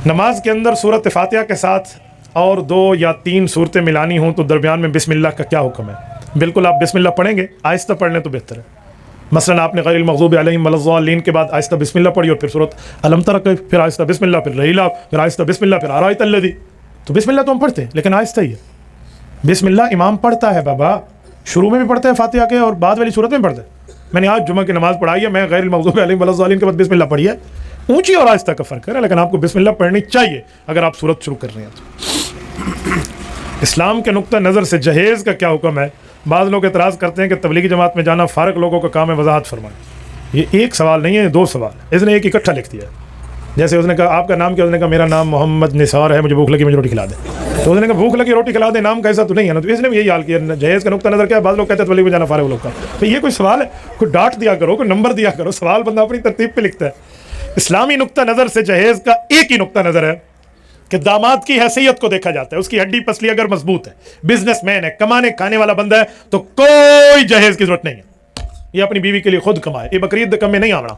नमाज के अंदर सूरत फातिहा के साथ और 2 या 3 सूरतें मिलानी हों तो दरमियान में बिस्मिल्लाह का क्या हुक्म है? बिल्कुल आप बिस्मिल्लाह पढ़ेंगे, आहिस्ता पढ़ लें तो बेहतर है। मसलन आपने गैरिल मग़ज़ूबि अलैहिम वलद्दाल्लीन के बाद आहिस्ता बिस्मिल्लाह पढ़ी और फिर सूरत अलम तरा के फिर आहिस्ता बिस्मिल्लाह, फिर रहीला, फिर आहिस्ता बिस्मिल्लाह, फिर अरायतल लज़ी। तो बिस्मिल्लाह तो हम पढ़ते हैं लेकिन आहिस्ता ही है। बिस्मिल्लाह इमाम पढ़ता है बाबा, शुरू में भी पढ़ते हैं फातिहा के और बाद वाली सूरत में पढ़ते हैं। मैंने आज जुमा की नमाज़ पढ़ाई है, मैं गैरिल मग़ज़ूबि अलैहिम वलद्दाल्लीन के बाद बिस्मिल्लाह पढ़ी है। ऊँची और आहिस्ता का फ़र्क है, लेकिन आपको बिस्मिल्लाह पढ़नी चाहिए अगर आप सूरत शुरू कर रहे हैं तो। इस्लाम के नुक्ता नज़र से जहेज़ का क्या हुक्म है? बाद लोग एतराज़ करते हैं कि तबलीगी जमात में जाना फ़ारिग लोगों का काम है, वजाहत फरमाएं। ये एक सवाल नहीं है, 2 सवाल, इसने एक इकट्ठा लिख दिया। जैसे उसने कहा आपका नाम क्या? उसने कहा मेरा नाम मोहम्मद निसार है, मुझे भूख लगी, मुझे रोटी खिला दे। तो उसने कहा भूख लगी रोटी खिला दे, नाम कैसा तो नहीं है ना? तो इसने भी यही हाल किया। जहेज़ का नुक्ता नज़र क्या है? बाद लोग कहते हैं तबलीग में जाना फ़ारिग लोग का। तो ये कोई सवाल है? कोई डांट दिया करो, कोई नंबर दिया करो, सवाल बंदा अपनी तरतीब पर लिखता है। इस्लामी नुक्ता नज़र से जहेज़ का एक ही नुक्ता नज़र है कि दामाद की हैसियत को देखा जाता है, उसकी हड्डी पसली अगर मजबूत है, बिजनेसमैन है, कमाने खाने वाला बंदा है, तो कोई जहेज की जरूरत नहीं है। ये अपनी बीवी के लिए खुद कमाए, ये बकरीद कम में नहीं आवड़ा,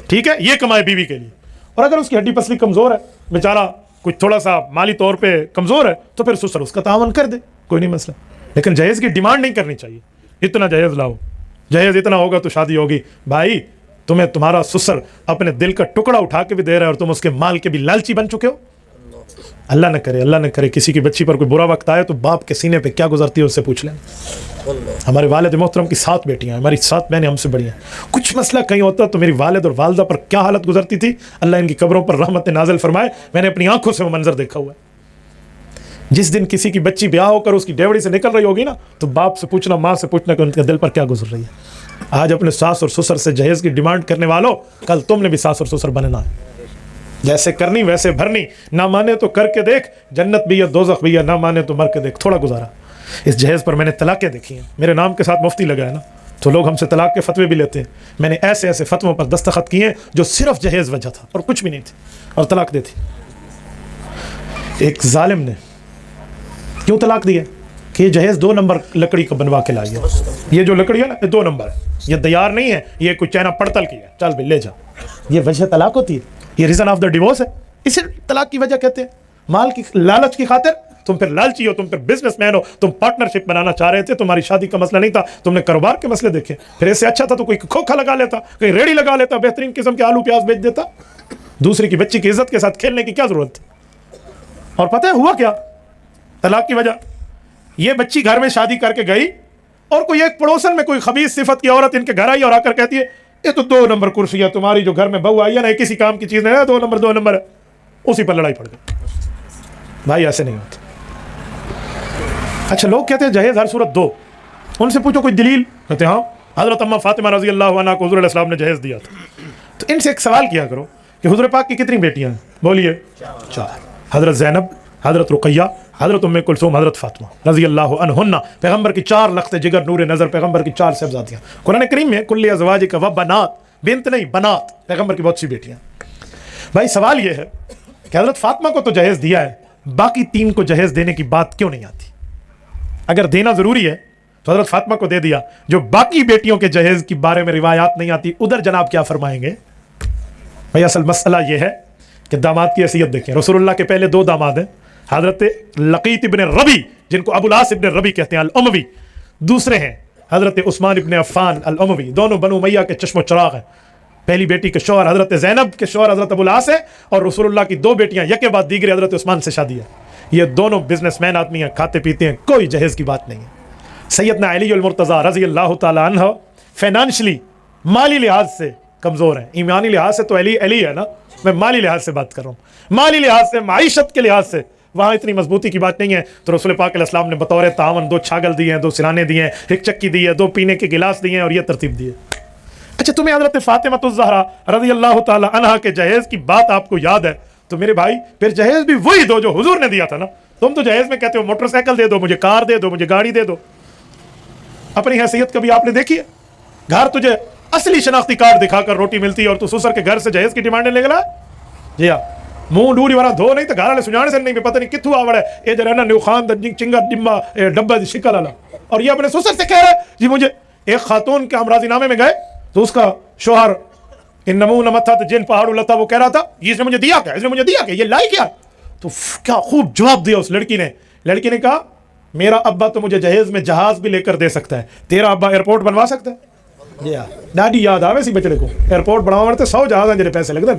ठीक है, ये कमाए बीवी के लिए। और अगर उसकी हड्डी पसली कमजोर है, बेचारा कुछ थोड़ा सा माली तौर पर कमजोर है, तो फिर ससुर उसका तावन कर दे, कोई नहीं मसला। लेकिन जहेज की डिमांड नहीं करनी चाहिए, इतना जहेज लाओ, जहेज इतना होगा तो शादी होगी। भाई तुम्हें तुम्हारा ससुर अपने दिल का टुकड़ा उठा के भी दे रहा है और तुम उसके माल के भी लालची बन चुके हो। अल्लाह न करे, अल्लाह न करे किसी की बच्ची पर कोई बुरा वक्त आए तो बाप के सीने पे क्या गुजरती है उससे पूछ लें। हमारे वालिद मोहतरम की 7 बेटियां हैं, हमारी 7 बहनें हमसे बड़ी हैं। कुछ मसला कहीं होता तो मेरी वालिद और वालदा पर क्या हालत गुजरती थी, अल्लाह इनकी कब्रों पर रहमत नाज़िल फरमाए। मैंने अपनी आंखों से वो मंजर देखा हुआ है। जिस दिन किसी की बच्ची ब्याह होकर उसकी डेवड़ी से निकल रही होगी ना, तो बाप से पूछना, माँ से पूछना कि उनके दिल पर क्या गुजर रही है। आज अपने सास और ससुर से जहेज की डिमांड करने वालों, कल तुमने भी सास और ससुर बनना है। जैसे करनी वैसे भरनी, ना माने तो करके देख, जन्नत भी है दोज़ख भी है, ना माने तो मर के देख। थोड़ा गुजारा। इस जहेज पर मैंने तलाक़ें देखी हैं, मेरे नाम के साथ मुफ्ती लगा है ना, तो लोग हमसे तलाक के फतवे भी लेते हैं। मैंने ऐसे ऐसे फतवों पर दस्तखत किए जो सिर्फ जहेज वजह था और कुछ भी नहीं थी, और तलाक दी थी। एक जालिम ने क्यों तलाक दिया कि ये जहेज 2 नंबर लकड़ी का बनवा के लाइए। ये जो लकड़ी है ना, ये 2 नंबर है, ये तैयार नहीं है, ये कोई चाइना पड़तल की है, चल भाई ले जा। ये वजह तलाक होती है, ये रीज़न ऑफ द डिवोर्स है, इसे तलाक की वजह कहते हैं। माल की लालच की खातिर तुम फिर लालची हो, तुम फिर बिजनेसमैन हो, तुम पार्टनरशिप बनाना चाह रहे थे, तुम्हारी शादी का मसला नहीं था, तुमने कारोबार के मसले देखे। फिर इससे अच्छा था तो कोई खोखा लगा लेता, कहीं रेडी लगा लेता, बेहतरीन किस्म के आलू प्याज बेच देता। दूसरी की बच्ची की इज्जत के साथ खेलने की क्या जरूरत थी? और पता है हुआ क्या? तलाक की वजह ये बच्ची घर में शादी करके गई और कोई एक पड़ोसन में कोई खबीस सिफत की औरत इनके घर आई और आकर कहती है ये तो 2 नंबर कुर्सी है, तुम्हारी जो घर में बहू आई है ना, किसी काम की चीज़ नहीं है, 2 नंबर है। उसी पर लड़ाई पड़ गई। भाई ऐसे नहीं होते। अच्छा लोग कहते हैं जहेज हर सूरत 2, उनसे पूछो कोई दलील, कहते हैं हाँ हज़रत अम्मा फ़ातिमा रज़ी अल्लाह अन्हा को हुज़ूर अलैहिस्सलाम ने जहेज दिया था। तो इनसे एक सवाल किया करो कि हुज़ूर पाक की कितनी बेटियां हैं? बोलिए 4। हज़रत ज़ैनब, हज़रत रुक़ैया, हज़रत उम्मे कुलसूम, हज़रत फ़ातिमा रज़ी अल्लाह अन्हुन्ना। पैगम्बर की 4 लख्त जिगर नूर नज़र, पैगम्बर की 4 साहिबजादियाँ। कुरान करीम में कुल्ली अज़वाजिका व बनात, बिन्त नहीं बनात, पैगम्बर की बहुत सी बेटियाँ। भाई सवाल ये है कि हज़रत फ़ातिमा को तो जहेज़ दिया है, बाकी 3 को जहेज़ देने की बात क्यों नहीं आती? अगर देना ज़रूरी है तो हज़रत फ़ातिमा को दे दिया, जो बाकी बेटियों के जहेज़ के बारे में रिवायात नहीं आती, उधर जनाब क्या फरमाएंगे? भाई असल मसला ये है कि दामाद की हैसियत देखें। रसूलुल्लाह के पहले 2 दामाद हैं, हज़रत लक़ीत इब्न रबी जिनको अबुल आस इब्न रबी कहते हैं अल-उमवी, दूसरे हैं हज़रत उस्मान इब्न अफ़्फ़ान अल-उमवी, दोनों बनु उमय्या के चश्मो चराग़ हैं। पहली बेटी के शौहर हज़रत ज़ैनब के शौहर हज़रत अबुल आस है, और रसूलुल्लाह की 2 बेटियां यके बाद दीगरे हज़रत उस्मान से शादी है। ये दोनों बिजनेसमैन आदमी हैं, खाते पीते हैं, कोई जहेज़ की बात नहीं है। सैयदना अली अल मुर्तज़ा रज़ी अल्लाह तआला अन्हु फाइनेंशियली माली लिहाज से कमज़ोर हैं। ईमानी लिहाज से तो अली है ना, मैं माली लिहाज से बात कर रहा हूँ। माली लिहाज से, माईशत के लिहाज से वहाँ इतनी मजबूती की बात नहीं है। तो रसूल पाक अलैहिस्सलाम ने बतौर तावन 2 छागल दिए हैं, 2 सिराने दिए हैं, 1 चक्की दी है, 2 पीने के गिलास दिए हैं और ये तरतीब दी है। अच्छा तुम्हें हज़रत फ़ातिमा ज़हरा रज़ी अल्लाह तआला अन्हा के जहेज़ की बात आपको याद है, तो मेरे भाई फिर जहेज़ भी वही दो जो हुजूर ने दिया था ना। तुम तो जहेज़ में कहते हो मोटरसाइकिल दे दो, मुझे कार दे दो, मुझे गाड़ी दे दो। अपनी हैसियत कभी आपने देखी है? घर तुझे असली शनाख्ती कार्ड दिखाकर रोटी मिलती है और तू ससुर के घर से जहेज़ की डिमांड लेने लगा? जी हाँ, मुंह डूरी वाला धो नहीं तो घर वाले सुझाने से नहीं, पता नहीं कितू आवड़ है ये जरा ना न्यूखान चिंगा डिम्बा डब्बा शिकल वाला। और ये अपने ससुर से कह रहा है जी मुझे। एक खातून के हम राजीनामे में गए तो उसका शोहर इन नमू नमत था तो जिन पहाड़ उलता, वो कह रहा था ये इसने मुझे दिया क्या, इसने मुझे दिया क्या, ये लाई क्या। तो क्या खूब जवाब दिया उस लड़की ने कहा मेरा अब्बा तो मुझे जहेज में जहाज भी लेकर दे सकता है, तेरा अब्बा एयरपोर्ट बनवा सकता है। ॾाढी याद आवे सी बचड़े को, एयरपोर्ट बनावा वरते 100 जहाज़ जिहड़े पैसे लगदे।